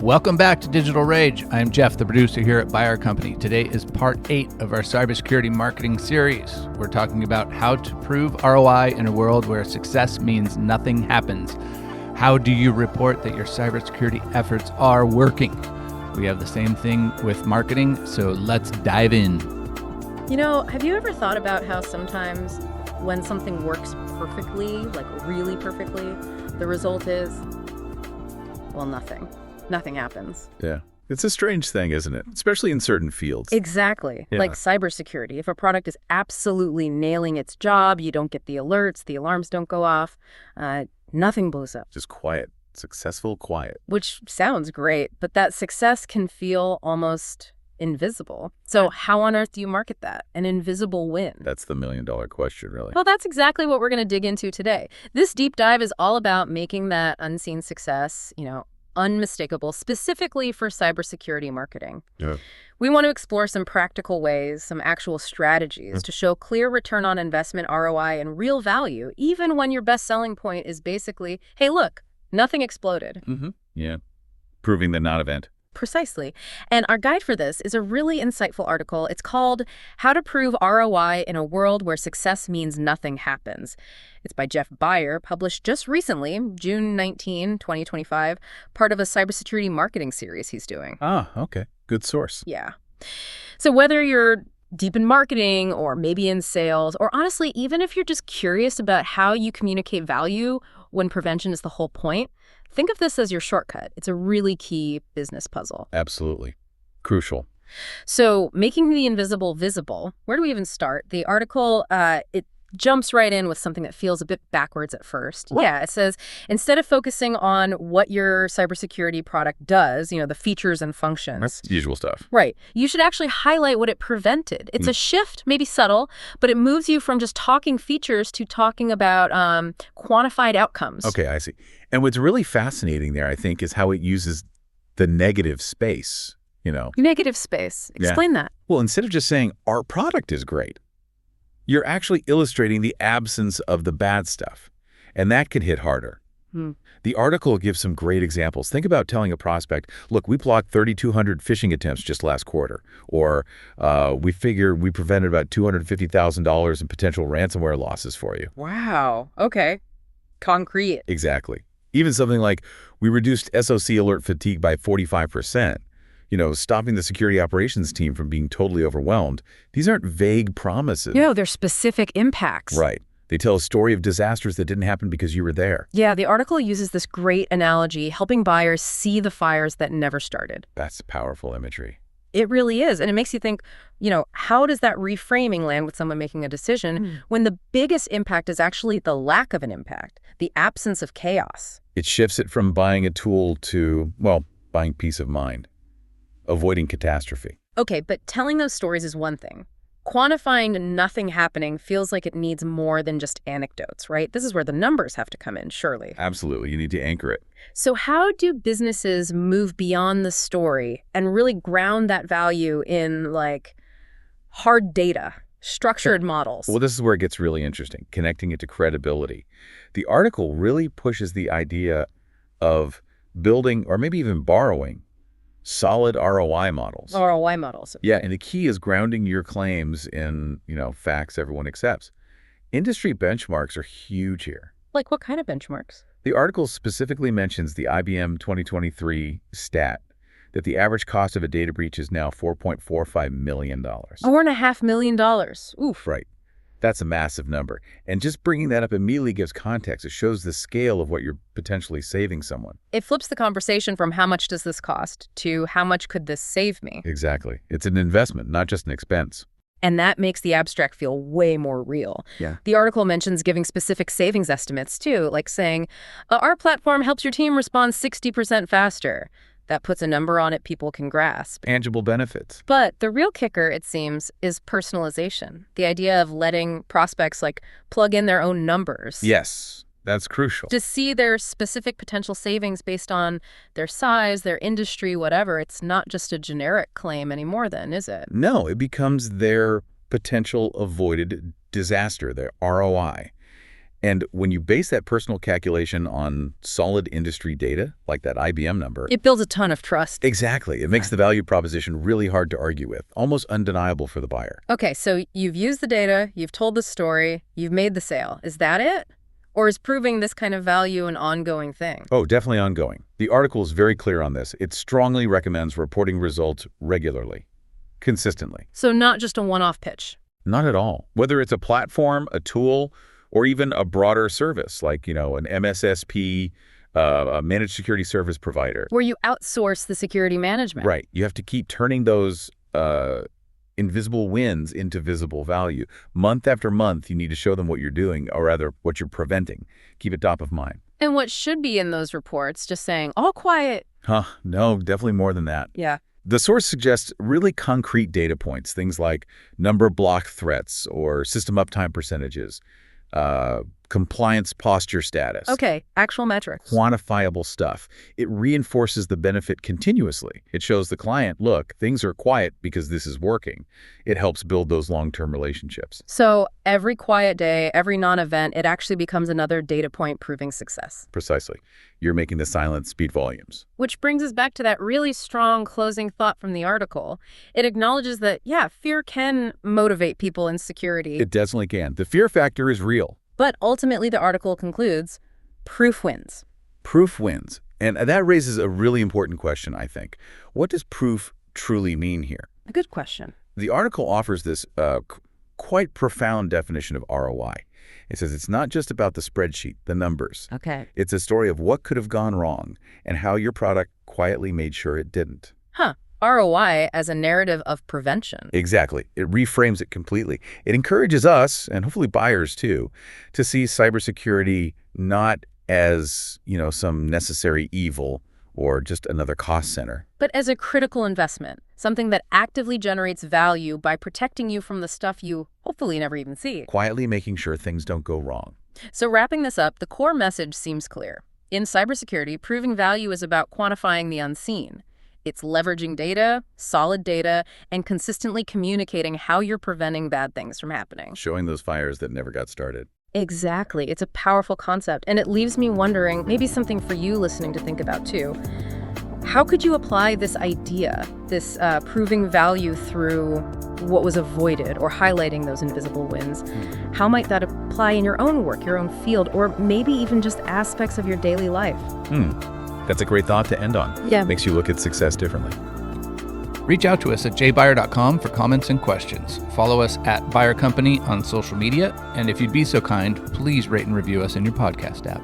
Welcome back to Digital Rage. I'm Jeff, the producer here at Byer Co. Today is part 8 of our cybersecurity marketing series. We're talking about how to prove ROI in a world where success means nothing happens. How do you report that your cybersecurity efforts are working? We have the same thing with marketing, so let's dive in. You know, have you ever thought about how sometimes when something works perfectly, like really perfectly, the result is, well, nothing. Nothing happens. Yeah. It's a strange thing, isn't it? Especially in certain fields. Exactly. Yeah. Like cybersecurity. If a product is absolutely nailing its job, you don't get the alerts, the alarms don't go off, nothing blows up. Just quiet. Successful quiet. Which sounds great, but that success can feel almost invisible. So how on earth do you market that? An invisible win? That's the million-dollar question, really. Well, that's exactly what we're going to dig into today. This deep dive is all about making that unseen success, unmistakable, specifically for cybersecurity marketing. Yeah. We want to explore some practical ways, some actual strategies to show clear return on investment, ROI, and real value, even when your best selling point is basically, hey, look, nothing exploded. Mm-hmm. Yeah. Proving the non-event. Precisely. And our guide for this is a really insightful article. It's called How to Prove ROI in a World Where Success Means Nothing Happens. It's by Jeff Byer, published just recently, June 19, 2025, part of a cybersecurity marketing series he's doing. Ah, okay. Good source. Yeah. So whether you're deep in marketing or maybe in sales, or honestly, even if you're just curious about how you communicate value when prevention is the whole point, think of this as your shortcut. It's a really key business puzzle. Absolutely. Crucial. So making the invisible visible, where do we even start? The article, it jumps right in with something that feels a bit backwards at first. What? Yeah, it says, instead of focusing on what your cybersecurity product does, the features and functions. That's the usual stuff. Right. You should actually highlight what it prevented. It's a shift, maybe subtle, but it moves you from just talking features to talking about quantified outcomes. Okay, I see. And what's really fascinating there, I think, is how it uses the negative space, Negative space. Explain that. Well, instead of just saying, our product is great, you're actually illustrating the absence of the bad stuff. And that can hit harder. The article gives some great examples. Think about telling a prospect, look, we blocked 3,200 phishing attempts just last quarter. Or we figure we prevented about $250,000 in potential ransomware losses for you. Wow. Okay. Concrete. Exactly. Even something like, we reduced SOC alert fatigue by 45%. Stopping the security operations team from being totally overwhelmed. These aren't vague promises. They're specific impacts. Right. They tell a story of disasters that didn't happen because you were there. Yeah, the article uses this great analogy, helping buyers see the fires that never started. That's powerful imagery. It really is. And it makes you think, how does that reframing land with someone making a decision when the biggest impact is actually the lack of an impact, the absence of chaos? It shifts it from buying a tool to, buying peace of mind. Avoiding catastrophe. Okay, but telling those stories is one thing. Quantifying nothing happening feels like it needs more than just anecdotes, right? This is where the numbers have to come in, surely. Absolutely. You need to anchor it. So how do businesses move beyond the story and really ground that value in, hard data, structured models? Well, this is where it gets really interesting, connecting it to credibility. The article really pushes the idea of building, or maybe even borrowing, solid ROI models. ROI models. Yeah, and the key is grounding your claims in, facts everyone accepts. Industry benchmarks are huge here. Like what kind of benchmarks? The article specifically mentions the IBM 2023 stat that the average cost of a data breach is now $4.45 million. $4.5 million. Oof. Right. That's a massive number. And just bringing that up immediately gives context. It shows the scale of what you're potentially saving someone. It flips the conversation from how much does this cost to how much could this save me? Exactly. It's an investment, not just an expense. And that makes the abstract feel way more real. Yeah. The article mentions giving specific savings estimates, too, like saying, our platform helps your team respond 60% faster. That puts a number on it people can grasp. Tangible benefits. But the real kicker, it seems, is personalization. The idea of letting prospects, plug in their own numbers. Yes, that's crucial. To see their specific potential savings based on their size, their industry, whatever. It's not just a generic claim anymore then, is it? No, it becomes their potential avoided disaster, their ROI. And when you base that personal calculation on solid industry data, like that IBM number, It builds a ton of trust. exactly. It makes the value proposition really hard to argue with, almost undeniable for the buyer. Okay, so you've used the data, you've told the story, you've made the sale. Is that it? Or is proving this kind of value an ongoing thing? Oh, definitely ongoing. The article is very clear on this. It strongly recommends reporting results regularly, consistently. So not just a one-off pitch. Not at all. Whether it's a platform, a tool, or even a broader service like, an MSSP, a managed security service provider. Where you outsource the security management. Right. You have to keep turning those invisible wins into visible value. Month after month, you need to show them what you're doing, or rather, what you're preventing. Keep it top of mind. And what should be in those reports, just saying, all quiet. No, definitely more than that. Yeah. The source suggests really concrete data points, things like number of blocked threats or system uptime percentages, compliance posture status. Okay, actual metrics. Quantifiable stuff. It reinforces the benefit continuously. It shows the client, look, things are quiet because this is working. It helps build those long-term relationships. So every quiet day, every non-event, it actually becomes another data point proving success. Precisely. You're making the silence speak volumes. Which brings us back to that really strong closing thought from the article. It acknowledges that, fear can motivate people in security. It definitely can. The fear factor is real. But ultimately, the article concludes, proof wins. Proof wins. And that raises a really important question, I think. What does proof truly mean here? A good question. The article offers this quite profound definition of ROI. It says it's not just about the spreadsheet, the numbers. Okay. It's a story of what could have gone wrong and how your product quietly made sure it didn't. ROI as a narrative of prevention. Exactly. It reframes it completely. It encourages us, and hopefully buyers too, to see cybersecurity not as, some necessary evil or just another cost center, But as a critical investment, something that actively generates value by protecting you from the stuff you hopefully never even see. quietly making sure things don't go wrong. So wrapping this up, the core message seems clear. In cybersecurity, proving value is about quantifying the unseen. It's leveraging data, solid data, and consistently communicating how you're preventing bad things from happening. Showing those fires that never got started. Exactly. It's a powerful concept, and it leaves me wondering, maybe something for you listening to think about too. How could you apply this idea, this proving value through what was avoided or highlighting those invisible wins? How might that apply in your own work, your own field, or maybe even just aspects of your daily life? That's a great thought to end on. Yeah. Makes you look at success differently. Reach out to us at jbyer.com for comments and questions. Follow us at Byer Company on social media. And if you'd be so kind, please rate and review us in your podcast app.